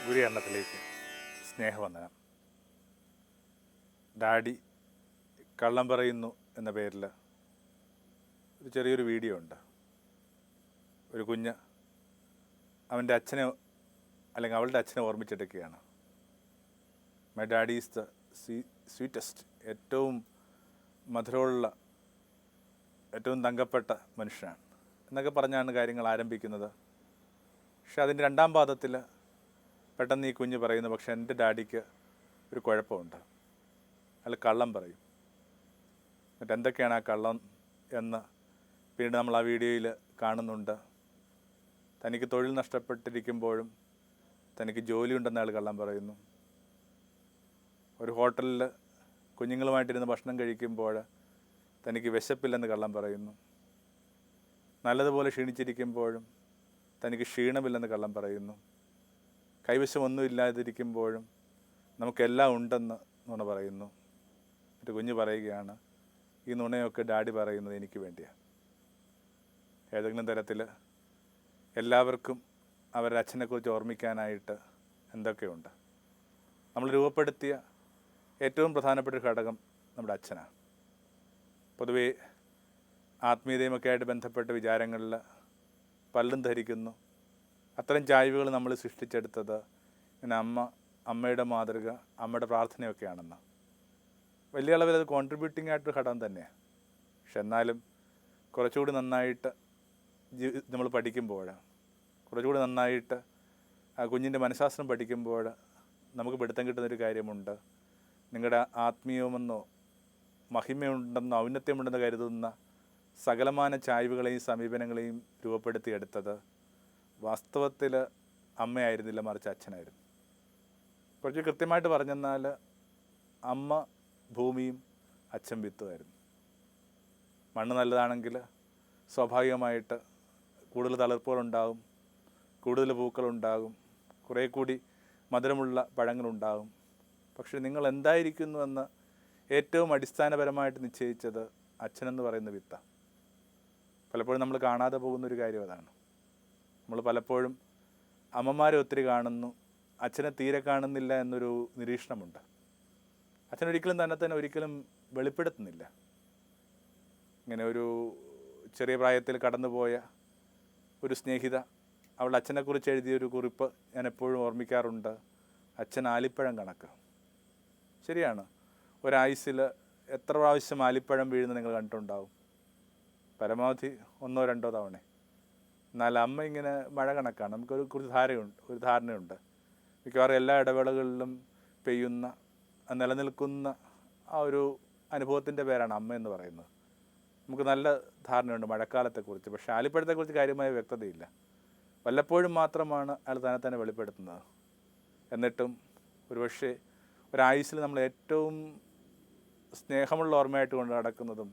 ഗുരുകരണത്തിലേക്ക് സ്നേഹവന്ദനം. ഡാഡി കള്ളം പറയുന്നു എന്ന പേരിൽ ഒരു ചെറിയൊരു വീഡിയോ ഉണ്ട്. ഒരു കുഞ്ഞ് അവൻ്റെ അച്ഛനെ അല്ലെങ്കിൽ അവളുടെ അച്ഛനെ ഓർമ്മിച്ചെടുക്കുകയാണ്. My daddy is the sweetest, ഏറ്റവും മധുരമുള്ള, ഏറ്റവും തങ്കപ്പെട്ട മനുഷ്യനാണ് എന്നൊക്കെ പറഞ്ഞാണ് കാര്യങ്ങൾ ആരംഭിക്കുന്നത്. പക്ഷെ അതിൻ്റെ രണ്ടാം പാദത്തിൽ പെട്ടെന്ന് ഈ കുഞ്ഞ് പറയുന്നു, പക്ഷെ എൻ്റെ ഡാഡിക്ക് ഒരു കുഴപ്പമുണ്ട്, അയാൾ കള്ളം പറയും. എന്നിട്ട് എന്തൊക്കെയാണ് ആ കള്ളം എന്ന് പിന്നീട് നമ്മൾ ആ വീഡിയോയിൽ കാണുന്നുണ്ട്. തനിക്ക് തൊഴിൽ നഷ്ടപ്പെട്ടിരിക്കുമ്പോഴും തനിക്ക് ജോലിയുണ്ടെന്ന് അയാൾ കള്ളം പറയുന്നു. ഒരു ഹോട്ടലിൽ കുഞ്ഞുങ്ങളുമായിട്ടിരുന്ന് ഭക്ഷണം കഴിക്കുമ്പോൾ തനിക്ക് വിശപ്പില്ലെന്ന് കള്ളം പറയുന്നു. നല്ലതുപോലെ ക്ഷീണിച്ചിരിക്കുമ്പോഴും തനിക്ക് ക്ഷീണമില്ലെന്ന് കള്ളം പറയുന്നു. കൈവശം ഒന്നും ഇല്ലാതിരിക്കുമ്പോഴും നമുക്കെല്ലാം ഉണ്ടെന്ന് നുണ പറയുന്നു. എന്നിട്ട് കുഞ്ഞ് പറയുകയാണ്, ഈ നുണയൊക്കെ ഡാഡി പറയുന്നത് എനിക്ക് വേണ്ടിയാണ്. ഏതെങ്കിലും തരത്തിൽ എല്ലാവർക്കും അവരുടെ അച്ഛനെക്കുറിച്ച് ഓർമ്മിക്കാനായിട്ട് എന്തൊക്കെയുണ്ട്. നമ്മൾ രൂപപ്പെടുത്തിയ ഏറ്റവും പ്രധാനപ്പെട്ട ഒരു ഘടകം നമ്മുടെ അച്ഛനാണ്. പൊതുവേ ആത്മീയതയുമൊക്കെ ആയിട്ട് ബന്ധപ്പെട്ട വിചാരങ്ങളിൽ പലരും ധരിക്കുന്നു അത്തരം ചായ്വുകൾ നമ്മൾ സൃഷ്ടിച്ചെടുത്തത് പിന്നെ അമ്മയുടെ മാതൃക, അമ്മയുടെ പ്രാർത്ഥനയൊക്കെയാണെന്ന്. വലിയ അളവിൽ അത് കോൺട്രിബ്യൂട്ടിംഗ് ആയിട്ടൊരു ഘടകം തന്നെയാണ്. പക്ഷെ എന്നാലും കുറച്ചുകൂടി നന്നായിട്ട് നമ്മൾ പഠിക്കുമ്പോൾ, കുറച്ചുകൂടി നന്നായിട്ട് ആ കുഞ്ഞിൻ്റെ മനഃശാസ്ത്രം പഠിക്കുമ്പോൾ നമുക്ക് പിടുത്തം കിട്ടുന്നൊരു കാര്യമുണ്ട്. നിങ്ങളുടെ ആത്മീയമെന്നോ മഹിമയുണ്ടെന്നോ ഔന്നത്യമുണ്ടെന്ന് കരുതുന്ന സകലമാന ചായ്വുകളെയും സമീപനങ്ങളെയും രൂപപ്പെടുത്തിയെടുത്തത് വാസ്തവത്തിൽ അമ്മയായിരുന്നില്ല, മറിച്ച് അച്ഛനായിരുന്നു. കുറച്ച് കൃത്യമായിട്ട് പറഞ്ഞെന്നാൽ അമ്മ ഭൂമിയും അച്ഛൻ വിത്തുമായിരുന്നു. മണ്ണ് നല്ലതാണെങ്കിൽ സ്വാഭാവികമായിട്ട് കൂടുതൽ തളിർപ്പുകളുണ്ടാകും, കൂടുതൽ പൂക്കളുണ്ടാകും, കുറേ കൂടി മധുരമുള്ള പഴങ്ങളുണ്ടാകും. പക്ഷെ നിങ്ങൾ എന്തായിരിക്കുന്നുവെന്ന് ഏറ്റവും അടിസ്ഥാനപരമായിട്ട് നിശ്ചയിച്ചത് അച്ഛനെന്ന് പറയുന്ന വിത്താണ്. പലപ്പോഴും നമ്മൾ കാണാതെ പോകുന്നൊരു കാര്യം അതാണ്. നമ്മൾ പലപ്പോഴും അമ്മമാരെ ഒത്തിരി കാണുന്നു, അച്ഛനെ തീരെ കാണുന്നില്ല എന്നൊരു നിരീക്ഷണമുണ്ട്. അച്ഛനൊരിക്കലും തന്നെ ഒരിക്കലും വെളിപ്പെടുത്തുന്നില്ല. ഇങ്ങനെ ഒരു ചെറിയ പ്രായത്തിൽ കടന്നുപോയ ഒരു സ്നേഹിത അവളുടെ അച്ഛനെക്കുറിച്ച് എഴുതിയൊരു കുറിപ്പ് ഞാൻ എപ്പോഴും ഓർമ്മിക്കാറുണ്ട്. അച്ഛൻ ആലിപ്പഴം കണക്ക്. ശരിയാണ്, ഒരായുസ്സിൽ എത്ര പ്രാവശ്യം ആലിപ്പഴം വീഴുന്നത് നിങ്ങൾ കണ്ടിട്ടുണ്ടാവും? പരമാവധി 1-2 തവണ. എന്നാൽ അമ്മ ഇങ്ങനെ മഴ കണക്കാണ്. നമുക്കൊരു ധാരണയുണ്ട്. മിക്കവാറും എല്ലാ ഇടവേളകളിലും പെയ്യുന്ന നിലനിൽക്കുന്ന ആ ഒരു അനുഭവത്തിൻ്റെ പേരാണ് അമ്മ എന്ന് പറയുന്നത്. നമുക്ക് നല്ല ധാരണയുണ്ട് മഴക്കാലത്തെക്കുറിച്ച്. പക്ഷേ ആലിപ്പഴത്തെക്കുറിച്ച് കാര്യമായ വ്യക്തതയില്ല. വല്ലപ്പോഴും മാത്രമാണ് അയാൾ തന്നെ വെളിപ്പെടുത്തുന്നത്. എന്നിട്ടും ഒരുപക്ഷെ ഒരായുസ്സിൽ നമ്മൾ ഏറ്റവും സ്നേഹമുള്ള ഓർമ്മയായിട്ട് കൊണ്ട് നടക്കുന്നതും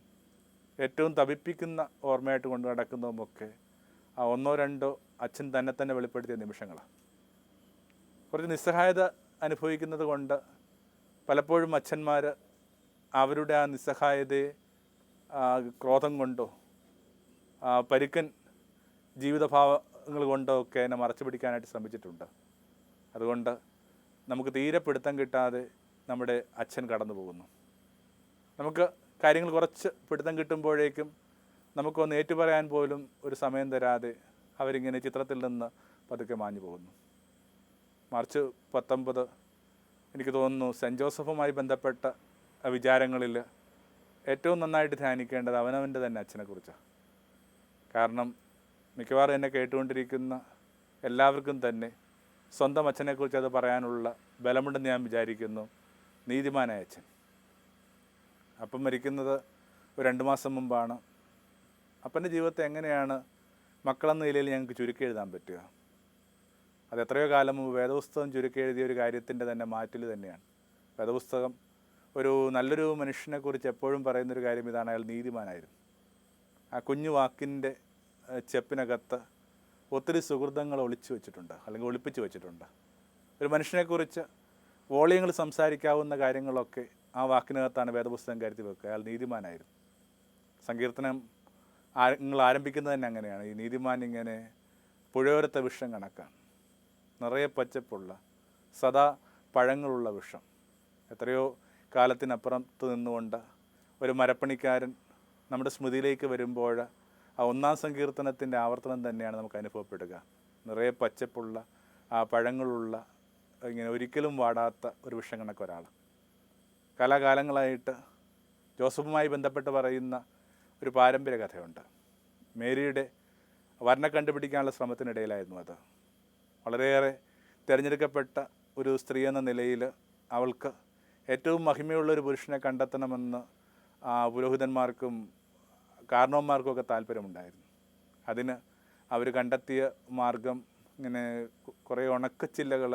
ഏറ്റവും തപിപ്പിക്കുന്ന ഓർമ്മയായിട്ട് കൊണ്ട് നടക്കുന്നതുമൊക്കെ ആ 1-2 അച്ഛൻ തന്നെ വെളിപ്പെടുത്തിയ നിമിഷങ്ങളാണ്. കുറച്ച് നിസ്സഹായത അനുഭവിക്കുന്നത് കൊണ്ട് പലപ്പോഴും അച്ഛന്മാർ അവരുടെ ആ നിസ്സഹായതയെ ക്രോധം കൊണ്ടോ പരുക്കൻ ജീവിതഭാവങ്ങൾ കൊണ്ടോ ഒക്കെ എന്നെ മറച്ചു പിടിക്കാനായിട്ട് ശ്രമിച്ചിട്ടുണ്ട്. അതുകൊണ്ട് നമുക്ക് തീരെ പിടുത്തം കിട്ടാതെ നമ്മുടെ അച്ഛൻ കടന്നു പോകുന്നു. നമുക്ക് കാര്യങ്ങൾ കുറച്ച് പിടുത്തം കിട്ടുമ്പോഴേക്കും നമുക്കൊന്ന് ഏറ്റുപറയാൻ പോലും ഒരു സമയം തരാതെ അവരിങ്ങനെ ചിത്രത്തിൽ നിന്ന് പതുക്കെ മാഞ്ഞു പോകുന്നു. മാർച്ച് 19 എനിക്ക് തോന്നുന്നു സെൻറ്റ് ജോസഫുമായി ബന്ധപ്പെട്ട വിചാരങ്ങളിൽ ഏറ്റവും നന്നായിട്ട് ധ്യാനിക്കേണ്ടത് അവനവൻ്റെ തന്നെ അച്ഛനെക്കുറിച്ചാണ്. കാരണം മിക്കവാറും എന്നെ കേട്ടുകൊണ്ടിരിക്കുന്ന എല്ലാവർക്കും തന്നെ സ്വന്തം അച്ഛനെക്കുറിച്ച് അത് പറയാനുള്ള ബലമുണ്ടെന്ന് ഞാൻ വിചാരിക്കുന്നു. നീതിമാനായ അച്ഛൻ. അപ്പം മരിക്കുന്നത് ഒരു 2 മാസം മുമ്പാണ്. അപ്പൻ്റെ ജീവിതത്തെ എങ്ങനെയാണ് മക്കളെന്ന നിലയിൽ ഞങ്ങൾക്ക് ചുരുക്കി എഴുതാൻ പറ്റുക? അത് എത്രയോ കാലം മുമ്പ് വേദപുസ്തകം ചുരുക്കി എഴുതിയ ഒരു കാര്യത്തിൻ്റെ തന്നെ മാറ്റിൽ തന്നെയാണ്. വേദപുസ്തകം നല്ലൊരു മനുഷ്യനെക്കുറിച്ച് എപ്പോഴും പറയുന്നൊരു കാര്യം ഇതാണ്, അയാൾ നീതിമാനായിരുന്നു. ആ കുഞ്ഞു വാക്കിൻ്റെ ചെപ്പിനകത്ത് ഒത്തിരി സുഹൃതങ്ങൾ ഒളിച്ചു വെച്ചിട്ടുണ്ട്, അല്ലെങ്കിൽ ഒളിപ്പിച്ച് വെച്ചിട്ടുണ്ട്. ഒരു മനുഷ്യനെക്കുറിച്ച് വോളിയങ്ങൾ സംസാരിക്കാവുന്ന കാര്യങ്ങളൊക്കെ ആ വാക്കിനകത്താണ് വേദപുസ്തകം കരുതി വെക്കുക. അയാൾ നീതിമാനായിരുന്നു. സങ്കീർത്തനം നിങ്ങൾ ആരംഭിക്കുന്നത് തന്നെ അങ്ങനെയാണ്. ഈ നീതിമാൻ ഇങ്ങനെ പുഴയോരത്തെ വൃക്ഷം കണക്കാണ്, നിറയെ പച്ചപ്പുള്ള സദാ പഴങ്ങളുള്ള വൃക്ഷം. എത്രയോ കാലത്തിനപ്പുറത്ത് നിന്നുകൊണ്ട് ഒരു മരപ്പണിക്കാരൻ നമ്മുടെ സ്മൃതിയിലേക്ക് വരുമ്പോൾ ആ 1-ാം സങ്കീർത്തനത്തിൻ്റെ ആവർത്തനം തന്നെയാണ് നമുക്ക് അനുഭവപ്പെടുക. നിറയെ പച്ചപ്പുള്ള ആ പഴങ്ങളുള്ള ഇങ്ങനെ ഒരിക്കലും വാടാത്ത ഒരു വൃക്ഷം കണക്ക് ഒരാൾ. കാലാകാലങ്ങളായിട്ട് ജോസഫുമായി ബന്ധപ്പെട്ട് പറയുന്ന ഒരു പാരമ്പര്യ കഥയുണ്ട്. മേരിയുടെ വർണ്ണം കണ്ടുപിടിക്കാനുള്ള ശ്രമത്തിനിടയിലായിരുന്നു അത്. വളരെയേറെ തിരഞ്ഞെടുക്കപ്പെട്ട ഒരു സ്ത്രീ എന്ന നിലയിൽ അവൾക്ക് ഏറ്റവും മഹിമയുള്ളൊരു പുരുഷനെ കണ്ടെത്തണമെന്ന് പുരോഹിതന്മാർക്കും കാരണവന്മാർക്കുമൊക്കെ താല്പര്യമുണ്ടായിരുന്നു. അതിന് അവർ കണ്ടെത്തിയ മാർഗം ഇങ്ങനെ കുറേ ഉണക്കച്ചില്ലകൾ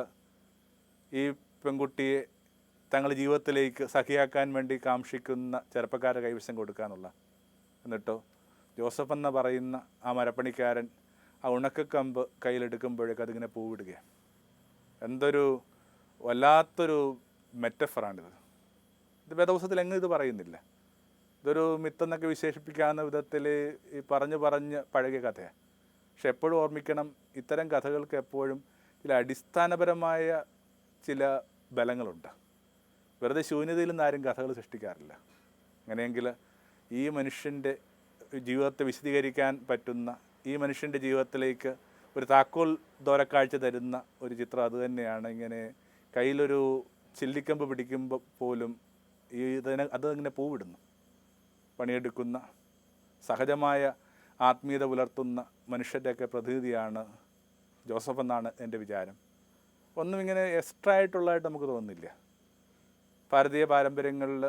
ഈ പെൺകുട്ടിയെ തങ്ങളുടെ ജീവിതത്തിലേക്ക് സഖിയാക്കാൻ വേണ്ടി കാക്ഷിക്കുന്ന ചെറുപ്പക്കാരെ കൈവശം കൊടുക്കാനുള്ള. എന്നിട്ടോ ജോസഫ് എന്ന് പറയുന്ന ആ മരപ്പണിക്കാരൻ ആ ഉണക്കക്കമ്പ് കയ്യിലെടുക്കുമ്പോഴേക്കും അതിങ്ങനെ പൂവിടുകയാണ്. എന്തൊരു വല്ലാത്തൊരു മെറ്റഫറാണിത്. ഇത് വേദപുസ്തകത്തിൽ എങ്ങും ഇത് പറയുന്നില്ല. ഇതൊരു മിത്തെന്നൊക്കെ വിശേഷിപ്പിക്കാവുന്ന വിധത്തിൽ ഈ പറഞ്ഞ് പഴകിയ കഥയാണ്. പക്ഷെ എപ്പോഴും ഓർമ്മിക്കണം, ഇത്തരം കഥകൾക്ക് എപ്പോഴും ചില അടിസ്ഥാനപരമായ ചില ബലങ്ങളുണ്ട്. വെറുതെ ശൂന്യതയിൽ നിന്ന് ആരും കഥകൾ സൃഷ്ടിക്കാറില്ല. അങ്ങനെയെങ്കിൽ ഈ മനുഷ്യൻ്റെ ജീവിതത്തെ വിശദീകരിക്കാൻ പറ്റുന്ന, ഈ മനുഷ്യൻ്റെ ജീവിതത്തിലേക്ക് ഒരു താക്കോൽ ദോരക്കാഴ്ച തരുന്ന ഒരു ചിത്രം അതുതന്നെയാണ്. ഇങ്ങനെ കയ്യിലൊരു ചില്ലിക്കമ്പ് പിടിക്കുമ്പോൾ പോലും അതങ്ങനെ പൂവിടുന്നു. പണിയെടുക്കുന്ന സഹജമായ ആത്മീയത പുലർത്തുന്ന മനുഷ്യരുടെയൊക്കെ പ്രതിനിധിയാണ് ജോസഫ് എന്നാണ് എൻ്റെ വിചാരം. ഒന്നും ഇങ്ങനെ എക്സ്ട്രാ ആയിട്ടുള്ളതായിട്ട് നമുക്ക് തോന്നുന്നില്ല. ഭാരതീയ പാരമ്പര്യങ്ങളിൽ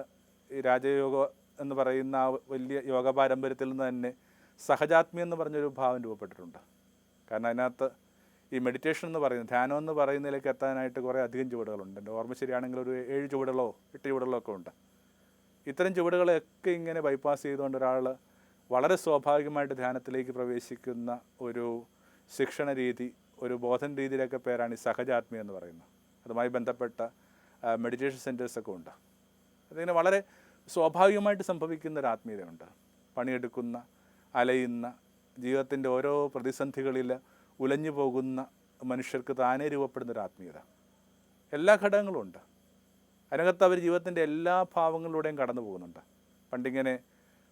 ഈ രാജയോഗ എന്ന് പറയുന്ന ആ വലിയ യോഗ പാരമ്പര്യത്തിൽ നിന്ന് തന്നെ സഹജാത്മ്യം എന്ന് പറഞ്ഞൊരു ഭാവം രൂപപ്പെട്ടിട്ടുണ്ട്. കാരണം അതിനകത്ത് ഈ മെഡിറ്റേഷൻ എന്ന് പറയുന്നത്, ധ്യാനം എന്ന് പറയുന്നതിലേക്ക് എത്താനായിട്ട് കുറേ അധികം ചുവടുകളുണ്ട്. എൻ്റെ ഓർമ്മ ശരിയാണെങ്കിൽ ഒരു 7 ചുവടുകളോ 8 ചുവടുകളോ ഒക്കെ ഉണ്ട്. ഇത്തരം ചുവടുകളെയൊക്കെ ഇങ്ങനെ ബൈപ്പാസ് ചെയ്തുകൊണ്ട് ഒരാൾ വളരെ സ്വാഭാവികമായിട്ട് ധ്യാനത്തിലേക്ക് പ്രവേശിക്കുന്ന ഒരു ശിക്ഷണ രീതി, ഒരു ബോധന രീതിയിലൊക്കെ പേരാണ് ഈ സഹജാത്മ്യം എന്ന് പറയുന്നത്. അതുമായി ബന്ധപ്പെട്ട മെഡിറ്റേഷൻ സെൻറ്റേഴ്സൊക്കെ ഉണ്ട്. അതിങ്ങനെ വളരെ സ്വാഭാവികമായിട്ട് സംഭവിക്കുന്ന ഒരു ആത്മീയതയുണ്ട്. പണിയെടുക്കുന്ന, അലയുന്ന, ജീവിതത്തിൻ്റെ ഓരോ പ്രതിസന്ധികളിൽ ഉലഞ്ഞു പോകുന്ന മനുഷ്യർക്ക് താനേ രൂപപ്പെടുന്നൊരു ആത്മീയത. എല്ലാ ഘടകങ്ങളും ഉണ്ട്. അതിനകത്ത് അവർ ജീവിതത്തിൻ്റെ എല്ലാ ഭാവങ്ങളിലൂടെയും കടന്നു പോകുന്നുണ്ട്. പണ്ടിങ്ങനെ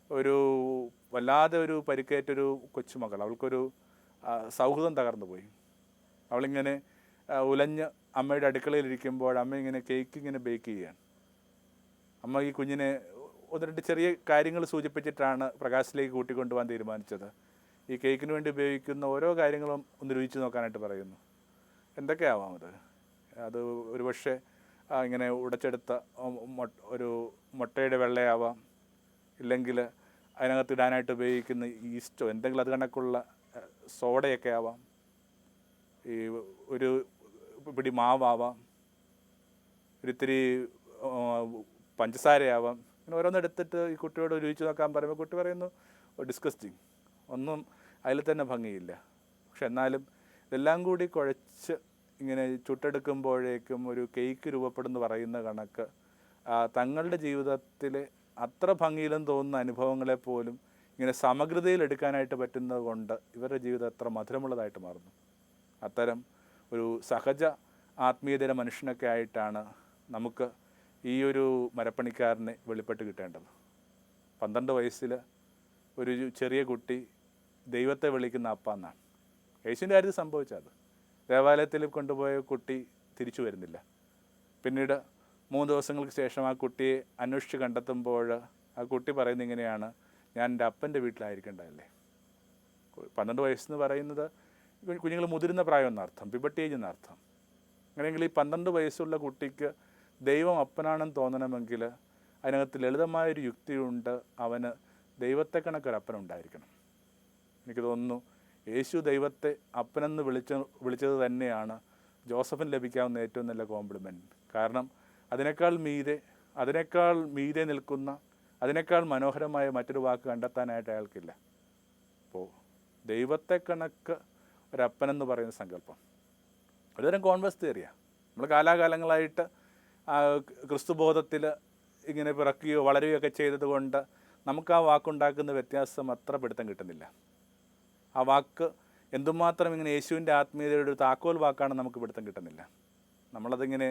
ഒരു വല്ലാതെ ഒരു പരിക്കേറ്റൊരു കൊച്ചുമകൾ, അവൾക്കൊരു സൗഹൃദം തകർന്നു പോയി. അവളിങ്ങനെ ഉലഞ്ഞ് അമ്മയുടെ അടുക്കളയിലിരിക്കുമ്പോൾ അമ്മ ഇങ്ങനെ കേക്ക് ഇങ്ങനെ ബേക്ക് ചെയ്യുകയാണ്. അമ്മ ഈ കുഞ്ഞിനെ 1-2 ചെറിയ കാര്യങ്ങൾ സൂചിപ്പിച്ചിട്ടാണ് പ്രകാശിലേക്ക് കൂട്ടിക്കൊണ്ടുപോകാൻ തീരുമാനിച്ചത്. ഈ കേക്കിന് വേണ്ടി ഉപയോഗിക്കുന്ന ഓരോ കാര്യങ്ങളും ഒന്ന് രുചിച്ച് നോക്കാനായിട്ട് പറയുന്നു. എന്തൊക്കെയാവാം അത് ഒരുപക്ഷെ ഇങ്ങനെ ഉടച്ചെടുത്ത ഒരു മുട്ടയുടെ വെള്ളയാവാം, ഇല്ലെങ്കിൽ അതിനകത്ത് ഇടാനായിട്ട് ഉപയോഗിക്കുന്ന ഈസ്റ്റോ എന്തെങ്കിലും അത് കണക്കുള്ള സോഡയൊക്കെ ആവാം, ഈ ഒരു പിടി മാവാം, ഒരിത്തിരി പഞ്ചസാരയാവാം. ഇങ്ങനെ ഓരോന്നെടുത്തിട്ട് ഈ കുട്ടിയോട് രുചിച്ച് നോക്കാൻ പറയുമ്പോൾ കുട്ടി പറയുന്നു ഡിസ്കസ്റ്റിങ്, ഒന്നും അതിൽ തന്നെ ഭംഗിയില്ല. പക്ഷെ എന്നാലും ഇതെല്ലാം കൂടി കുഴച്ച് ഇങ്ങനെ ചുട്ടെടുക്കുമ്പോഴേക്കും ഒരു കേക്ക് രൂപപ്പെടുന്നു പറയുന്ന കണക്ക് തങ്ങളുടെ ജീവിതത്തിൽ അത്ര ഭംഗിയിലും തോന്നുന്ന അനുഭവങ്ങളെപ്പോലും ഇങ്ങനെ സമഗ്രതയിൽ എടുക്കാനായിട്ട് പറ്റുന്നത് കൊണ്ട് ഇവരുടെ ജീവിതം എത്ര മധുരമുള്ളതായിട്ട് മാറുന്നു. അത്തരം ഒരു സഹജ ആത്മീയതയുടെ മനുഷ്യനൊക്കെ ആയിട്ടാണ് നമുക്ക് ഈ ഒരു മരപ്പണിക്കാരനെ വെളിപ്പെട്ട് കിട്ടേണ്ടത്. 12 വയസ്സിൽ ഒരു ചെറിയ കുട്ടി ദൈവത്തെ വിളിക്കുന്ന അപ്പ എന്നാണ്. യേശുവിൻ്റെ കാര്യത്തിൽ സംഭവിച്ചത്. ദേവാലയത്തിൽ കൊണ്ടുപോയ കുട്ടി തിരിച്ചു വരുന്നില്ല. പിന്നീട് 3 ദിവസങ്ങൾക്ക് ശേഷം ആ കുട്ടിയെ അന്വേഷിച്ച് കണ്ടെത്തുമ്പോൾ ആ കുട്ടി പറയുന്നത് ഇങ്ങനെയാണ്, ഞാൻ എൻ്റെ അപ്പൻ്റെ വീട്ടിലായിരിക്കേണ്ടതല്ലേ. 12 വയസ്സെന്ന് പറയുന്നത് കുഞ്ഞുങ്ങൾ മുതിരുന്ന പ്രായം എന്നർത്ഥം, പിബർട്ടി ഏജ് എന്നർത്ഥം. അങ്ങനെയെങ്കിൽ ഈ 12 വയസ്സുള്ള കുട്ടിക്ക് ദൈവം അപ്പനാണെന്ന് തോന്നണമെങ്കിൽ അതിനകത്ത് ലളിതമായൊരു യുക്തിയുണ്ട്. അവന് ദൈവത്തെ കണക്കൊരപ്പനുണ്ടായിരിക്കണം. എനിക്ക് തോന്നുന്നു യേശു ദൈവത്തെ അപ്പനെന്ന് വിളിച്ചത് തന്നെയാണ് ജോസഫിന് ലഭിക്കാവുന്ന ഏറ്റവും നല്ല കോംപ്ലിമെൻറ്റ്. കാരണം അതിനേക്കാൾ മീതെ നിൽക്കുന്ന, അതിനേക്കാൾ മനോഹരമായ മറ്റൊരു വാക്ക് കണ്ടെത്താനായിട്ട് അയാൾക്കില്ല. അപ്പോൾ ദൈവത്തെ കണക്ക് ഒരപ്പനെന്ന് പറയുന്ന സങ്കല്പം ഒരുതരം കോൺവേഴ്സ് തിയറിയാണ്. നമ്മൾ കാലാകാലങ്ങളായിട്ട് ക്രിസ്തുബോധത്തിൽ ഇങ്ങനെ പിറക്കുകയോ വളരുകയൊക്കെ ചെയ്തത് കൊണ്ട് നമുക്ക് ആ വാക്കുണ്ടാക്കുന്ന വ്യത്യാസം അത്ര പിടുത്തം കിട്ടുന്നില്ല. ആ വാക്ക് എന്തുമാത്രം ഇങ്ങനെ യേശുവിൻ്റെ ആത്മീയതയുടെ ഒരു താക്കോൽ വാക്കാണ് നമുക്ക് പിടുത്തം കിട്ടുന്നില്ല. നമ്മളതിങ്ങനെ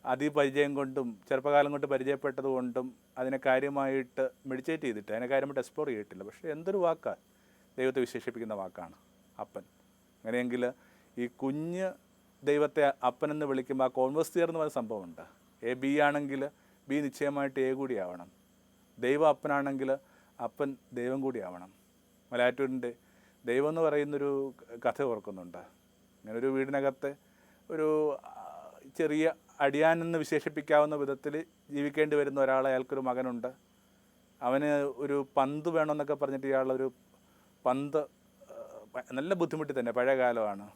അതിപരിചയം കൊണ്ടും ചെറുപ്പകാലം കൊണ്ട് പരിചയപ്പെട്ടത് കൊണ്ടും അതിനെ കാര്യമായിട്ട് മെഡിറ്റേറ്റ് ചെയ്തിട്ട് അതിനെ കാര്യമായിട്ട് എക്സ്പ്ലോർ ചെയ്തിട്ടില്ല. പക്ഷേ എന്തൊരു വാക്കാണ്, ദൈവത്തെ വിശേഷിപ്പിക്കുന്ന വാക്കാണ് അപ്പൻ. അങ്ങനെയെങ്കിൽ ഈ കുഞ്ഞ് ദൈവത്തെ അപ്പനെന്ന് വിളിക്കുമ്പോൾ ആ കോൺവേഴ്സിയർ എന്ന് പറയുന്ന സംഭവമുണ്ട്. എ ബി ആണെങ്കിൽ ബി നിശ്ചയമായിട്ട് എ കൂടി ആവണം. ദൈവം അപ്പനാണെങ്കിൽ അപ്പൻ ദൈവം കൂടി ആവണം. മലയാറ്റൂരിൻ്റെ ദൈവം എന്ന് പറയുന്നൊരു കഥ ഓർക്കുന്നുണ്ട്. ഇങ്ങനൊരു വീടിനകത്തെ ഒരു ചെറിയ അടിയാനെന്ന് വിശേഷിപ്പിക്കാവുന്ന വിധത്തിൽ ജീവിക്കേണ്ടി വരുന്ന ഒരാൾ, അയാൾക്കൊരു മകനുണ്ട്. അവന് ഒരു പന്ത് വേണമെന്നൊക്കെ പറഞ്ഞിട്ട് ഇയാളൊരു പന്ത് നല്ല ബുദ്ധിമുട്ടി തന്നെ, പഴയ കാലമാണ്,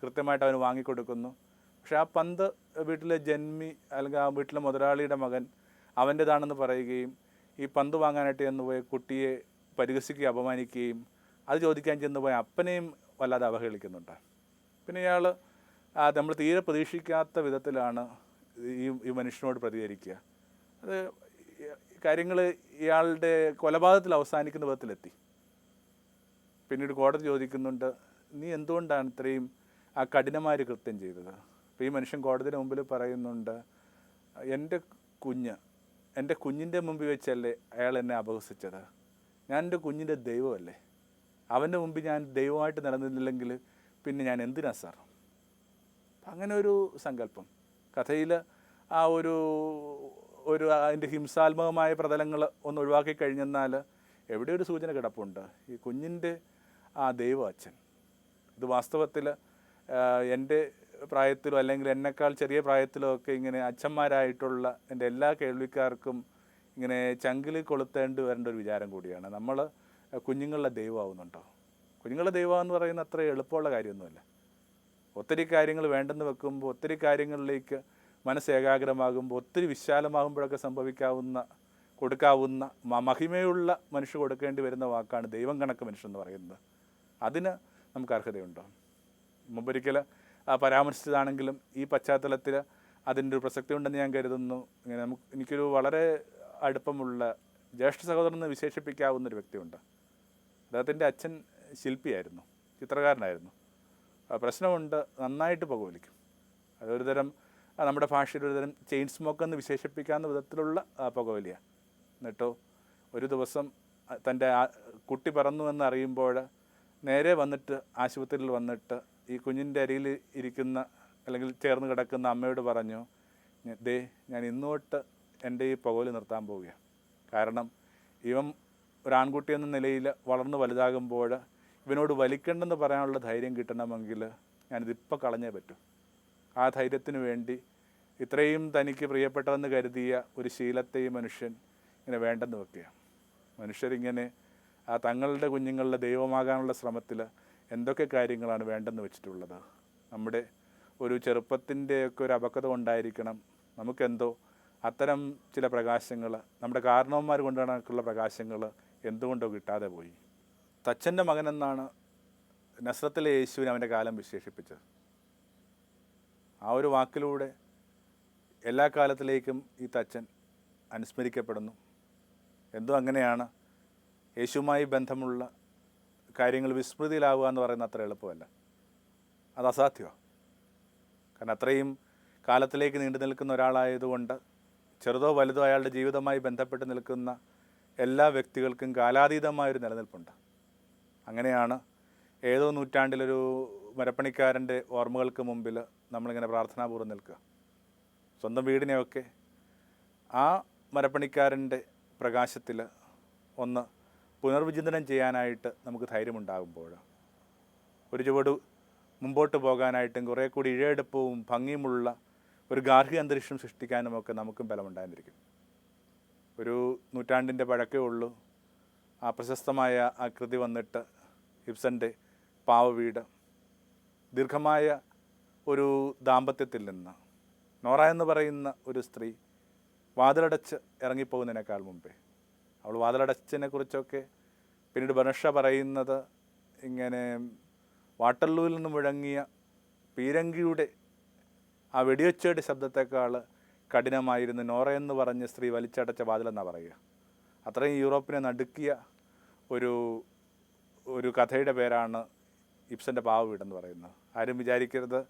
കൃത്യമായിട്ട് അവന് വാങ്ങിക്കൊടുക്കുന്നു. പക്ഷെ ആ പന്ത് വീട്ടിലെ ജന്മി അല്ലെങ്കിൽ ആ വീട്ടിലെ മുതലാളിയുടെ മകൻ അവൻ്റേതാണെന്ന് പറയുകയും ഈ പന്ത് വാങ്ങാനായിട്ട് ചെന്നുപോയ കുട്ടിയെ പരിഹസിക്കുകയും അപമാനിക്കുകയും അത് ചോദിക്കാൻ ചെന്നുപോയ അപ്പനെയും വല്ലാതെ അവഹേളിക്കുന്നുണ്ട്. പിന്നെ ഇയാൾ നമ്മൾ തീരെ പ്രതീക്ഷിക്കാത്ത വിധത്തിലാണ് ഈ മനുഷ്യനോട് പ്രതികരിക്കുക. അത് കാര്യങ്ങൾ ഇയാളുടെ കൊലപാതകത്തിൽ അവസാനിക്കുന്ന വിധത്തിലെത്തി. പിന്നീട് കോടതി ചോദിക്കുന്നുണ്ട്, നീ എന്തുകൊണ്ടാണ് ഇത്രയും ആ കഠിനമായ കൃത്യം ചെയ്തത്? അപ്പോൾ ഈ മനുഷ്യൻ കോടതിയുടെ മുമ്പിൽ പറയുന്നുണ്ട്, എൻ്റെ കുഞ്ഞിൻ്റെ മുമ്പിൽ വെച്ചല്ലേ അയാൾ എന്നെ അപഹസിച്ചത്. ഞാൻ എൻ്റെ കുഞ്ഞിൻ്റെ ദൈവമല്ലേ, അവൻ്റെ മുമ്പിൽ ഞാൻ ദൈവമായിട്ട് നിലനിന്നില്ലെങ്കിൽ പിന്നെ ഞാൻ എന്തിനാ സാർ? അങ്ങനെ ഒരു സങ്കല്പം കഥയിൽ ആ ഒരു അതിൻ്റെ ഹിംസാത്മകമായ പ്രതലങ്ങൾ ഒന്ന് ഒഴിവാക്കി കഴിഞ്ഞെന്നാൽ എവിടെ ഒരു സൂചന കിടപ്പുണ്ട്, ഈ കുഞ്ഞിൻ്റെ ആ ദൈവം അച്ഛൻ. ഇത് വാസ്തവത്തിൽ എൻ്റെ പ്രായത്തിലോ അല്ലെങ്കിൽ എന്നെക്കാൾ ചെറിയ പ്രായത്തിലോ ഒക്കെ ഇങ്ങനെ അച്ഛന്മാരായിട്ടുള്ള എൻ്റെ എല്ലാ കേൾവിക്കാർക്കും ഇങ്ങനെ ചങ്കിൽ കൊളുത്തേണ്ടി വരേണ്ട ഒരു വിചാരം കൂടിയാണ്. നമ്മൾ കുഞ്ഞുങ്ങളുടെ ദൈവമാവുന്നുണ്ടോ? കുഞ്ഞുങ്ങളുടെ ദൈവമെന്ന് പറയുന്നത് അത്ര എളുപ്പമുള്ള കാര്യമൊന്നുമല്ല. ഒത്തിരി കാര്യങ്ങൾ വേണ്ടെന്ന് വെക്കുമ്പോൾ, ഒത്തിരി കാര്യങ്ങളിലേക്ക് മനസ്സ് ഏകാഗ്രമാകുമ്പോൾ, ഒത്തിരി വിശാലമാകുമ്പോഴൊക്കെ കൊടുക്കാവുന്ന മഹിമയുള്ള മനുഷ്യ കൊടുക്കേണ്ടി വരുന്ന വാക്കാണ് ദൈവം കണക്ക് മനുഷ്യൻ എന്ന് പറയുന്നത്. അതിന് നമുക്ക് അർഹതയുണ്ടോ? മുമ്പൊരിക്കൽ പരാമർശിച്ചതാണെങ്കിലും ഈ പശ്ചാത്തലത്തിൽ അതിൻ്റെ ഒരു പ്രസക്തി ഉണ്ടെന്ന് ഞാൻ കരുതുന്നു. ഇങ്ങനെ എനിക്കൊരു വളരെ അടുപ്പമുള്ള ജ്യേഷ്ഠ സഹോദരൻ എന്ന് വിശേഷിപ്പിക്കാവുന്നൊരു വ്യക്തിയുണ്ട്. അദ്ദേഹത്തിൻ്റെ അച്ഛൻ ശില്പിയായിരുന്നു, ചിത്രകാരനായിരുന്നു. പ്രശ്നമുണ്ട്, നന്നായിട്ട് പുകവലിക്കും. അതൊരു തരം നമ്മുടെ ഭാഷയിൽ ഒരു തരം ചെയിൻ സ്മോക്ക് എന്ന് വിശേഷിപ്പിക്കാവുന്ന വിധത്തിലുള്ള പുകവലിയാണ്. എന്നിട്ടോ ഒരു ദിവസം തൻ്റെ കുട്ടി പിറന്നു എന്ന് അറിയുമ്പോൾ നേരെ വന്നിട്ട് ആശുപത്രിയിൽ വന്നിട്ട് ഈ കുഞ്ഞിൻ്റെ അരിയിൽ ഇരിക്കുന്ന അല്ലെങ്കിൽ ചേർന്ന് കിടക്കുന്ന അമ്മയോട് പറഞ്ഞു, ഞാൻ ഇന്നോട്ട് എൻ്റെ ഈ പുകവലി നിർത്താൻ പോവുകയാണ്. കാരണം ഇവൻ ഒരാൺകുട്ടി എന്ന നിലയിൽ വളർന്ന് വലുതാകുമ്പോൾ ഇവനോട് വലിക്കണ്ടെന്ന് പറയാനുള്ള ധൈര്യം കിട്ടണമെങ്കിൽ ഞാനിതിപ്പോൾ കളഞ്ഞേ പറ്റൂ. ആ ധൈര്യത്തിന് വേണ്ടി ഇത്രയും തനിക്ക് പ്രിയപ്പെട്ടതെന്ന് കരുതിയ ഒരു ശീലത്തെ ഈ മനുഷ്യൻ ഇങ്ങനെ വേണ്ടെന്ന് വെക്കുക. മനുഷ്യരിങ്ങനെ തങ്ങളുടെ കുഞ്ഞുങ്ങളുടെ ദൈവമാകാനുള്ള ശ്രമത്തിൽ എന്തൊക്കെ കാര്യങ്ങളാണ് വേണ്ടെന്ന് വെച്ചിട്ടുള്ളത്. നമ്മുടെ ഒരു ചെറുപ്പത്തിൻ്റെയൊക്കെ ഒരു അപക്വത കൊണ്ടായിരിക്കണം നമുക്കെന്തോ അത്തരം ചില പ്രകാശങ്ങൾ, നമ്മുടെ കാരണവന്മാർ കൊണ്ടുള്ള പ്രകാശങ്ങൾ എന്തുകൊണ്ടോ കിട്ടാതെ പോയി. തച്ചൻ്റെ മകനെന്നാണ് നസ്രത്തിലെ യേശുവിനെ അവൻ്റെ കാലം വിശേഷിപ്പിച്ചത്. ആ ഒരു വാക്കിലൂടെ എല്ലാ കാലത്തിലേക്കും ഈ തച്ചൻ അനുസ്മരിക്കപ്പെടുന്നു. എന്തോ അങ്ങനെയാണ് യേശുവുമായി ബന്ധമുള്ള കാര്യങ്ങൾ വിസ്മൃതിയിലാവുക എന്ന് പറയുന്നത് അത്ര എളുപ്പമല്ല. അത് അസാധ്യമാണ്. കാരണം അത്രയും കാലത്തിലേക്ക് നീണ്ടു നിൽക്കുന്ന ഒരാളായതുകൊണ്ട് ചെറുതോ വലുതോ അയാളുടെ ജീവിതവുമായി ബന്ധപ്പെട്ട് നിൽക്കുന്ന എല്ലാ വ്യക്തികൾക്കും കാലാതീതമായൊരു നിലനിൽപ്പുണ്ട്. അങ്ങനെയാണ് ഏതോ നൂറ്റാണ്ടിലൊരു മരപ്പണിക്കാരൻ്റെ ഓർമ്മകൾക്ക് മുമ്പിൽ നമ്മളിങ്ങനെ പ്രാർത്ഥനാപൂർവ്വം നിൽക്കുക. സ്വന്തം വീടിനെയൊക്കെ ആ മരപ്പണിക്കാരൻ്റെ പ്രകാശത്തിൽ ഒന്ന് പുനർവിചിന്തനം ചെയ്യാനായിട്ട് നമുക്ക് ധൈര്യമുണ്ടാകുമ്പോൾ, ഒരു ചുവട് മുമ്പോട്ട് പോകാനായിട്ടും കുറേ കൂടി ഇഴയെടുപ്പവും ഭംഗിയുമുള്ള ഒരു ഗാർഹിക അന്തരീക്ഷം സൃഷ്ടിക്കാനുമൊക്കെ നമുക്കും ബലമുണ്ടായിരിക്കും. ഒരു നൂറ്റാണ്ടിൻ്റെ പഴക്കേ ഉള്ളൂ ആ പ്രശസ്തമായ ആ കൃതി വന്നിട്ട്, ഇബ്സൻ്റെ പാവവീട്. ദീർഘമായ ഒരു ദാമ്പത്യത്തിൽ നിന്ന് നോറ എന്ന് പറയുന്ന ഒരു സ്ത്രീ വാതിലടച്ച് ഇറങ്ങിപ്പോകുന്നതിനേക്കാൾ മുമ്പേ, അവൾ വാതിലടച്ചതിനെ കുറിച്ചൊക്കെ പിന്നീട് ബർണഷ പറയുന്നത് ഇങ്ങനെ വാട്ടർലൂവിൽ നിന്ന് മുഴങ്ങിയ പീരങ്കിയുടെ ആ വെടിയൊച്ചയുടെ ശബ്ദത്തെക്കാൾ കഠിനമായിരുന്നു നോറ എന്ന് പറഞ്ഞ് സ്ത്രീ വലിച്ചടച്ച വാതിലെന്നാണ് പറയുക. അത്രയും യൂറോപ്പിനെ നടുക്കിയ ഒരു കഥയുടെ പേരാണ് ഇബ്സൻ്റെ പാവവീടെന്ന് പറയുന്നത്. ആരും വിചാരിക്കരുത്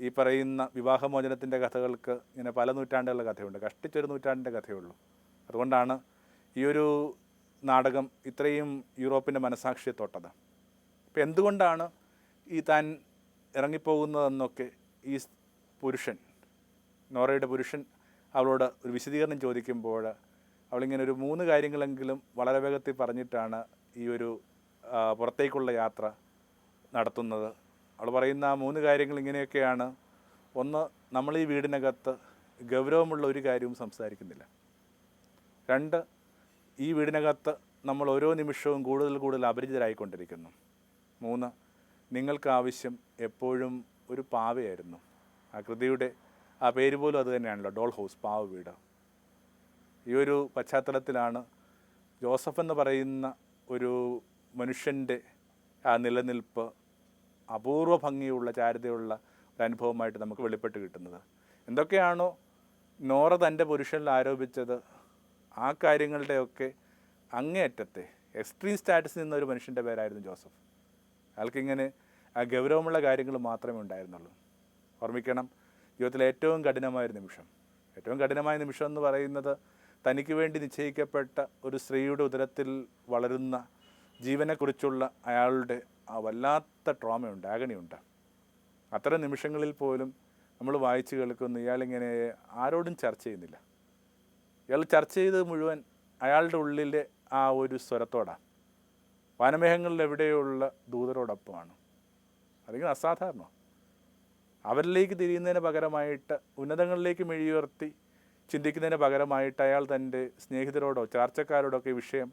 ഈ പറയുന്ന വിവാഹമോചനത്തിൻ്റെ കഥകൾക്ക് ഇങ്ങനെ പല നൂറ്റാണ്ടുകളുടെ കഥയുണ്ട്, കഷ്ടിച്ചൊരു നൂറ്റാണ്ടിൻ്റെ കഥയുള്ളൂ. അതുകൊണ്ടാണ് ഈ ഒരു നാടകം ഇത്രയും യൂറോപ്പിൻ്റെ മനസാക്ഷിയെ തൊട്ടത്. ഇപ്പം എന്തുകൊണ്ടാണ് ഈ താൻ ഇറങ്ങിപ്പോകുന്നതെന്നൊക്കെ ഈ പുരുഷൻ, നോറയുടെ പുരുഷൻ അവളോട് ഒരു വിശദീകരണം ചോദിക്കുമ്പോൾ അവളിങ്ങനെ ഒരു 3 കാര്യങ്ങളെങ്കിലും വളരെ വേഗത്തിൽ പറഞ്ഞിട്ടാണ് ഈ ഒരു പുറത്തേക്കുള്ള യാത്ര നടത്തുന്നത്. അവൾ പറയുന്ന ആ 3 കാര്യങ്ങൾ ഇങ്ങനെയൊക്കെയാണ്. ഒന്ന്, നമ്മൾ ഈ വീടിനകത്ത് ഗൗരവമുള്ള ഒരു കാര്യവും സംസാരിക്കുന്നില്ല. 2, ഈ വീടിനകത്ത് നമ്മൾ ഓരോ നിമിഷവും കൂടുതൽ അപരിചിതരായിക്കൊണ്ടിരിക്കുന്നു. 3, നിങ്ങൾക്ക് ആവശ്യം എപ്പോഴും ഒരു പാവയായിരുന്നു. ആ കൃതിയുടെ ആ പേര് പോലും അത് തന്നെയാണല്ലോ, ഡോൾ ഹൗസ്, പാവ വീട്. ഈ ഒരു പശ്ചാത്തലത്തിലാണ് ജോസഫ് എന്ന് പറയുന്ന ഒരു മനുഷ്യൻ്റെ ആ നിലനിൽപ്പ് അപൂർവ ഭംഗിയുള്ള ചാരുതയുള്ള ഒരു അനുഭവമായിട്ട് നമുക്ക് വെളിപ്പെട്ട് കിട്ടുന്നത്. എന്തൊക്കെയാണോ നോറ തൻ്റെ പുരുഷനിൽ ആരോപിച്ചത്, ആ കാര്യങ്ങളുടെയൊക്കെ അങ്ങേയറ്റത്തെ എക്സ്ട്രീം സ്റ്റാറ്റസിൽ നിന്ന ഒരു മനുഷ്യൻ്റെ പേരായിരുന്നു ജോസഫ്. അയാൾക്കിങ്ങനെ ആ ഗൗരവമുള്ള കാര്യങ്ങൾ മാത്രമേ ഉണ്ടായിരുന്നുള്ളൂ. ഓർമ്മിക്കണം, ജീവിതത്തിലെ ഏറ്റവും കഠിനമായ നിമിഷം എന്ന് പറയുന്നത് തനിക്ക് വേണ്ടി നിശ്ചയിക്കപ്പെട്ട ഒരു സ്ത്രീയുടെ ഉദരത്തിൽ വളരുന്ന ജീവനെക്കുറിച്ചുള്ള അയാളുടെ ആ വല്ലാത്ത ട്രോമയുണ്ട്, ആഗണിയുണ്ട്. അത്തരം നിമിഷങ്ങളിൽ പോലും നമ്മൾ വായിച്ച് കേൾക്കുന്നു, ഇയാളിങ്ങനെ ആരോടും ചർച്ച ചെയ്യുന്നില്ല. ഇയാൾ ചർച്ച ചെയ്തത് മുഴുവൻ അയാളുടെ ഉള്ളിലെ ആ ഒരു സ്വരത്തോടാണ്, വനമേഘങ്ങളിൽ എവിടെയുള്ള ദൂതരോടൊപ്പമാണ്. അതിങ്ങനെ അസാധാരണമാണ്. അവരിലേക്ക് തിരിയുന്നതിന് പകരമായിട്ട്, ഉന്നതങ്ങളിലേക്ക് മെഴിയുയർത്തി ചിന്തിക്കുന്നതിന് പകരമായിട്ട് അയാൾ തൻ്റെ സ്നേഹിതരോടോ ചർച്ചക്കാരോടൊക്കെ ഈ വിഷയം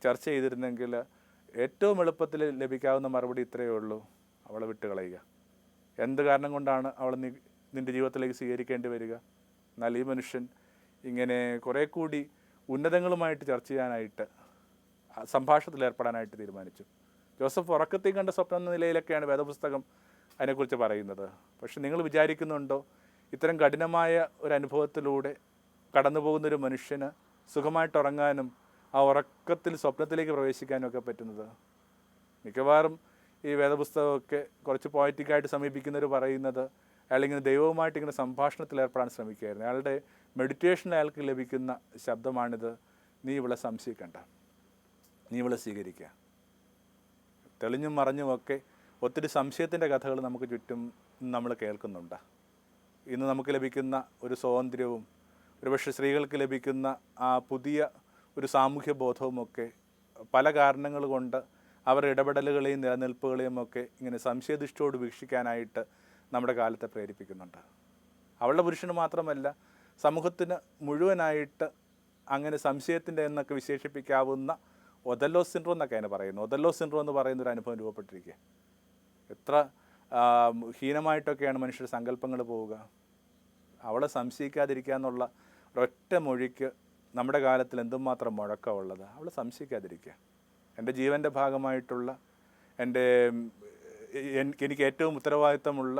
ചർച്ച ചെയ്തിരുന്നെങ്കിൽ ഏറ്റവും എളുപ്പത്തിൽ ലഭിക്കാവുന്ന മറുപടി ഇത്രയേ ഉള്ളൂ: അവളെ വിട്ടുകളയുക. എന്ത് കാരണം കൊണ്ടാണ് അവൾ നിൻ്റെ ജീവിതത്തിലേക്ക് സ്വീകരിക്കേണ്ടി വരിക? എന്നാൽ ഈ മനുഷ്യൻ ഇങ്ങനെ കുറേ കൂടി ഉന്നതങ്ങളുമായിട്ട് ചർച്ച ചെയ്യാനായിട്ട്, സംഭാഷണത്തിൽ ഏർപ്പെടാനായിട്ട് തീരുമാനിച്ചു. ജോസഫ് ഉറക്കത്തിൽ കണ്ട സ്വപ്നം എന്ന നിലയിലൊക്കെയാണ് വേദപുസ്തകം അതിനെക്കുറിച്ച് പറയുന്നത്. പക്ഷെ നിങ്ങൾ വിചാരിക്കുന്നുണ്ടോ ഇത്തരം കഠിനമായ ഒരു അനുഭവത്തിലൂടെ കടന്നു പോകുന്നൊരു മനുഷ്യന് സുഖമായിട്ട് ഉറങ്ങാനും ആ ഉറക്കത്തിൽ സ്വപ്നത്തിലേക്ക് പ്രവേശിക്കാനും ഒക്കെ പറ്റുന്നത്? മിക്കവാറും ഈ വേദപുസ്തകമൊക്കെ കുറച്ച് പോയറ്റിക്കായിട്ട് സമീപിക്കുന്നവർ പറയുന്നത് അയാളിങ്ങനെ ദൈവവുമായിട്ട് ഇങ്ങനെ സംഭാഷണത്തിൽ ഏർപ്പെടാൻ ശ്രമിക്കുകയായിരുന്നു. അയാളുടെ മെഡിറ്റേഷനിൽ അയാൾക്ക് ലഭിക്കുന്ന ശബ്ദമാണിത്: നീ ഇവളെ സംശയിക്കണ്ട, നീ ഇവളെ സ്വീകരിക്കുക. തെളിഞ്ഞും മറഞ്ഞുമൊക്കെ ഒത്തിരി സംശയത്തിൻ്റെ കഥകൾ നമുക്ക് ചുറ്റും നമ്മൾ കേൾക്കുന്നുണ്ട്. ഇന്ന് നമുക്ക് ലഭിക്കുന്ന ഒരു സ്വാതന്ത്ര്യവും ഒരുപക്ഷെ സ്ത്രീകൾക്ക് ലഭിക്കുന്ന ആ പുതിയ ഒരു സാമൂഹ്യ ബോധവുമൊക്കെ പല കാരണങ്ങൾ കൊണ്ട് അവർ ഇടപെടലുകളെയും നിലനിൽപ്പുകളെയും ഒക്കെ ഇങ്ങനെ സംശയദൃഷ്ടിയോട് വീക്ഷിക്കാനായിട്ട് നമ്മുടെ കാലത്തെ പ്രേരിപ്പിക്കുന്നുണ്ട്. അവളുടെ പുരുഷന് മാത്രമല്ല, സമൂഹത്തിന് മുഴുവനായിട്ട് അങ്ങനെ സംശയത്തിൻ്റെ എന്നൊക്കെ വിശേഷിപ്പിക്കാവുന്ന ഒതല്ലോ സിൻഡ്രോം എന്നൊക്കെ അതിനെ പറയുന്നു. ഒതല്ലോ സിൻഡ്രോം എന്ന് പറയുന്നൊരു അനുഭവം രൂപപ്പെട്ടിരിക്കുക. എത്ര ഹീനമായിട്ടൊക്കെയാണ് മനുഷ്യർ സങ്കല്പങ്ങൾ പോവുക. അവളെ സംശയിക്കാതിരിക്കുക എന്നുള്ള ഒരൊറ്റ മൊഴിക്ക് നമ്മുടെ കാലത്തിൽ എന്തുമാത്രം മുഴക്കമുള്ളത്. അവളെ സംശയിക്കാതിരിക്കുക. എൻ്റെ ജീവൻ്റെ ഭാഗമായിട്ടുള്ള എനിക്ക് ഏറ്റവും ഉത്തരവാദിത്തമുള്ള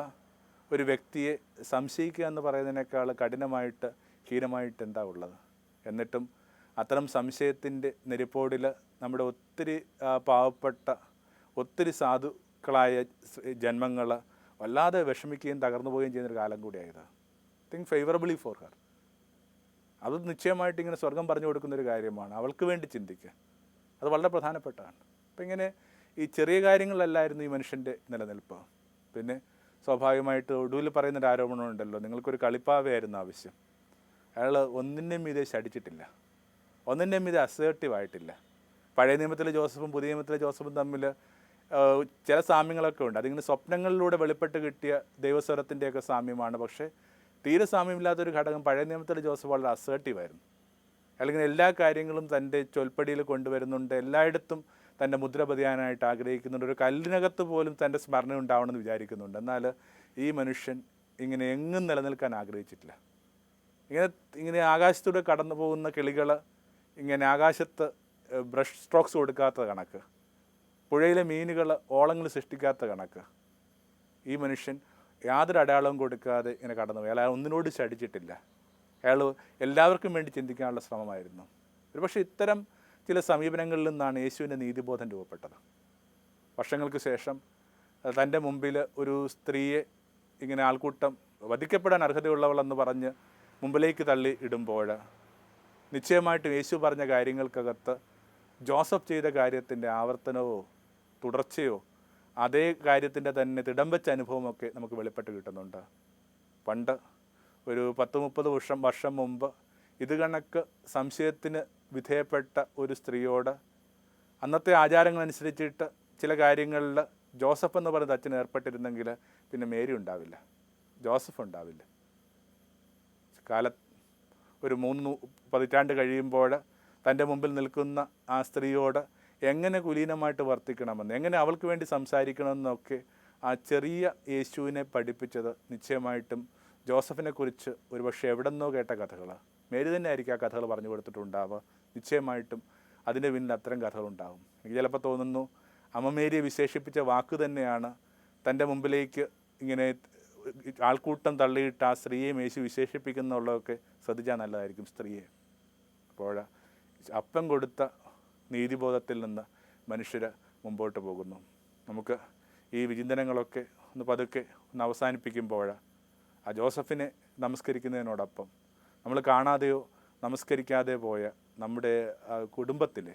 ഒരു വ്യക്തിയെ സംശയിക്കുക എന്ന് പറയുന്നതിനേക്കാൾ കഠിനമായിട്ട് ഹീനമായിട്ട് എന്താ ഉള്ളത്? എന്നിട്ടും അത്തരം സംശയത്തിൻ്റെ നെരിപ്പോടിൽ നമ്മുടെ ഒത്തിരി പാവപ്പെട്ട ഒത്തിരി സാധുക്കളായ ജന്മങ്ങൾ വല്ലാതെ വിഷമിക്കുകയും തകർന്നു പോവുകയും ചെയ്യുന്നൊരു കാലം കൂടിയായത്. Think favourably for her. അത് നിശ്ചയമായിട്ട് ഇങ്ങനെ സ്വർഗം പറഞ്ഞു കൊടുക്കുന്നൊരു കാര്യമാണ്. അവൾക്ക് വേണ്ടി ചിന്തിക്കുക, അത് വളരെ പ്രധാനപ്പെട്ടതാണ്. അപ്പം ഇങ്ങനെ ഈ ചെറിയ കാര്യങ്ങളിലല്ലായിരുന്നു ഈ മനുഷ്യൻ്റെ നിലനിൽപ്പ്. പിന്നെ സ്വാഭാവികമായിട്ട് ഒടുവിൽ പറയുന്നൊരു ആരോപണമുണ്ടല്ലോ, നിങ്ങൾക്കൊരു കളിപ്പാവയായിരുന്നു ആവശ്യം. അയാൾ ഒന്നിൻ്റെയും മീതെ ശടിച്ചിട്ടില്ല, ഒന്നിൻ്റെയും മീതെ അസേർട്ടീവായിട്ടില്ല. പഴയ നിയമത്തിലെ ജോസഫും പുതിയ നിയമത്തിലെ ജോസഫും തമ്മിൽ ചില സാമ്യങ്ങളൊക്കെ ഉണ്ട്. അതിങ്ങനെ സ്വപ്നങ്ങളിലൂടെ വെളിപ്പെട്ട് കിട്ടിയ ദൈവസ്വരത്തിൻ്റെയൊക്കെ സാമ്യമാണ്. പക്ഷേ തീരെ സാമ്യമില്ലാത്തൊരു ഘടകം, പഴയ നിയമത്തിലെ ജോസഫ് വളരെ അസേർട്ടീവായിരുന്നു. അല്ലെങ്കിൽ എല്ലാ കാര്യങ്ങളും തൻ്റെ ചൊൽപ്പടിയിൽ കൊണ്ടുവരുന്നുണ്ട്, എല്ലായിടത്തും തൻ്റെ മുദ്ര പതിയാനായിട്ട് ആഗ്രഹിക്കുന്നുണ്ട്, ഒരു കല്ലിനകത്ത് പോലും തൻ്റെ സ്മരണ ഉണ്ടാവണമെന്ന് വിചാരിക്കുന്നുണ്ട്. എന്നാൽ ഈ മനുഷ്യൻ ഇങ്ങനെ എങ്ങും നിലനിൽക്കാൻ ആഗ്രഹിച്ചിട്ടില്ല. ഇങ്ങനെ ആകാശത്തൂടെ കടന്നു പോകുന്ന കിളികൾ ഇങ്ങനെ ആകാശത്ത് ബ്രഷ് സ്ട്രോക്സ് കൊടുക്കാത്ത കണക്ക്, പുഴയിലെ മീനുകൾ ഓളങ്ങൾ സൃഷ്ടിക്കാത്ത കണക്ക് ഈ മനുഷ്യൻ യാതൊരു അടയാളവും കൊടുക്കാതെ ഇങ്ങനെ കടന്നു പോയി. അയാൾ ഒന്നിനോട് ശടിച്ചിട്ടില്ല. അയാൾ എല്ലാവർക്കും വേണ്ടി ചിന്തിക്കാനുള്ള ശ്രമമായിരുന്നു. ഒരുപക്ഷെ ഇത്തരം ചില സമീപനങ്ങളിൽ നിന്നാണ് യേശുവിൻ്റെ നീതിബോധം രൂപപ്പെട്ടത്. വർഷങ്ങൾക്ക് ശേഷം തൻ്റെ മുമ്പിൽ ഒരു സ്ത്രീയെ ഇങ്ങനെ ആൾക്കൂട്ടം വധിക്കപ്പെടാൻ അർഹതയുള്ളവളെന്ന് പറഞ്ഞ് മുമ്പിലേക്ക് തള്ളി ഇടുമ്പോൾ നിശ്ചയമായിട്ടും യേശു പറഞ്ഞ കാര്യങ്ങൾക്കകത്ത് ജോസഫ് ചെയ്ത കാര്യത്തിൻ്റെ ആവർത്തനവോ തുടർച്ചയോ അതേ കാര്യത്തിൻ്റെ തന്നെ തിടംവെച്ച അനുഭവമൊക്കെ നമുക്ക് വെളിപ്പെട്ട് കിട്ടുന്നുണ്ട്. പണ്ട് ഒരു 10-30 വർഷം മുമ്പ് ഇത് കണക്ക് സംശയത്തിന് വിധേയപ്പെട്ട ഒരു സ്ത്രീയോട് അന്നത്തെ ആചാരങ്ങളനുസരിച്ചിട്ട് ചില കാര്യങ്ങളിൽ ജോസഫ് എന്ന് പറയുന്ന അച്ഛൻ ഏർപ്പെട്ടിരുന്നെങ്കിൽ പിന്നെ മേരി ഉണ്ടാവില്ല, ജോസഫ് ഉണ്ടാവില്ല. ഒരു 3 പതിറ്റാണ്ട് കഴിയുമ്പോൾ തൻ്റെ മുമ്പിൽ നിൽക്കുന്ന ആ സ്ത്രീയോട് എങ്ങനെ കുലീനമായിട്ട് വർത്തിക്കണമെന്ന്, എങ്ങനെ അവൾക്ക് വേണ്ടി സംസാരിക്കണമെന്നൊക്കെ ആ ചെറിയ യേശുവിനെ പഠിപ്പിച്ചത് നിശ്ചയമായിട്ടും ജോസഫിനെക്കുറിച്ച് ഒരുപക്ഷെ എവിടെ നിന്നോ കേട്ട കഥകൾ, മേരി തന്നെ ആയിരിക്കും ആ കഥകൾ പറഞ്ഞു കൊടുത്തിട്ടുണ്ടാവുക. നിശ്ചയമായിട്ടും അതിൻ്റെ പിന്നിൽ അത്തരം കഥകളുണ്ടാകും. എനിക്ക് ചിലപ്പോൾ തോന്നുന്നു അമ്മ മേരിയെ വിശേഷിപ്പിച്ച വാക്ക് തന്നെയാണ് തൻ്റെ മുമ്പിലേക്ക് ഇങ്ങനെ ആൾക്കൂട്ടം തള്ളിയിട്ട് ആ സ്ത്രീയെ യേശു വിശേഷിപ്പിക്കുന്നുള്ളതൊക്കെ ശ്രദ്ധിച്ചാൽ നല്ലതായിരിക്കും. സ്ത്രീയെ അപ്പോൾ അപ്പം കൊടുത്ത നീതിബോധത്തിൽ നിന്ന് മനുഷ്യർ മുമ്പോട്ട് പോകുന്നു. നമുക്ക് ഈ വിചിന്തനങ്ങളൊക്കെ പതുക്കെ അവസാനിപ്പിക്കുമ്പോൾ ആ ജോസഫിനെ നമസ്കരിക്കുന്നതിനോടൊപ്പം നമ്മൾ കാണാതെയോ നമസ്കരിക്കാതെ പോയ നമ്മുടെ കുടുംബത്തിലെ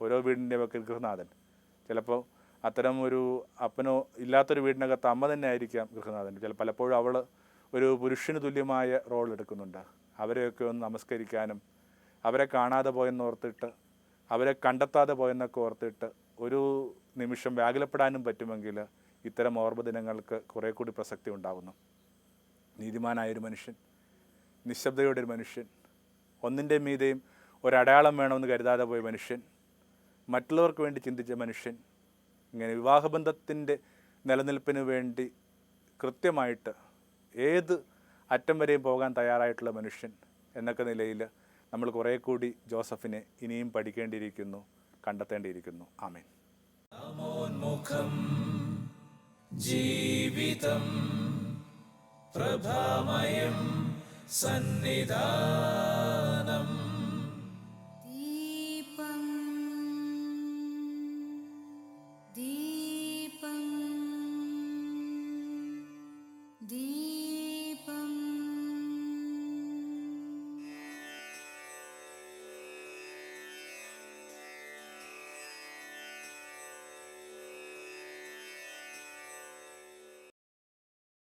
ഓരോ വീടിൻ്റെയൊക്കെ ഗൃഹനാഥൻ, ചിലപ്പോൾ അത്തരം ഒരു അപ്പനോ ഇല്ലാത്തൊരു വീടിനകത്ത് അമ്മ തന്നെ ആയിരിക്കാം ഗൃഹനാഥൻ. പലപ്പോഴും അവൾ ഒരു പുരുഷന് തുല്യമായ റോൾ എടുക്കുന്നുണ്ട്. അവരെയൊക്കെ ഒന്ന് നമസ്കരിക്കാനും അവരെ കാണാതെ പോയെന്നോർത്തിട്ട് അവരെ കണ്ടെത്താതെ പോയെന്നൊക്കെ ഓർത്തിട്ട് ഒരു നിമിഷം വ്യാകുലപ്പെടാനും പറ്റുമെങ്കിൽ ഇത്തരം ഓർമ്മ ദിനങ്ങൾക്ക് കുറേ കൂടി പ്രസക്തി ഉണ്ടാകുന്നു. നീതിമാനായൊരു മനുഷ്യൻ, നിശബ്ദയുടെ ഒരു മനുഷ്യൻ, ഒന്നിൻ്റെ മീതെയും ഒരടയാളം വേണമെന്ന് കരുതാതെ പോയ മനുഷ്യൻ, മറ്റുള്ളവർക്ക് വേണ്ടി ചിന്തിച്ച മനുഷ്യൻ, ഇങ്ങനെ വിവാഹബന്ധത്തിൻ്റെ നിലനിൽപ്പിന് വേണ്ടി കൃത്യമായിട്ട് ഏത് അറ്റം വരെയും പോകാൻ തയ്യാറായിട്ടുള്ള മനുഷ്യൻ എന്നൊക്കെ നിലയിൽ നമ്മൾ കുറേ കൂടി ജോസഫിനെ ഇനിയും പഠിക്കേണ്ടിയിരിക്കുന്നു, കണ്ടെത്തേണ്ടിയിരിക്കുന്നു. ആമേൻ. ജീവിതം പ്രഭാമയം സന്നിധാനം ദീപം ദീപം ദീപം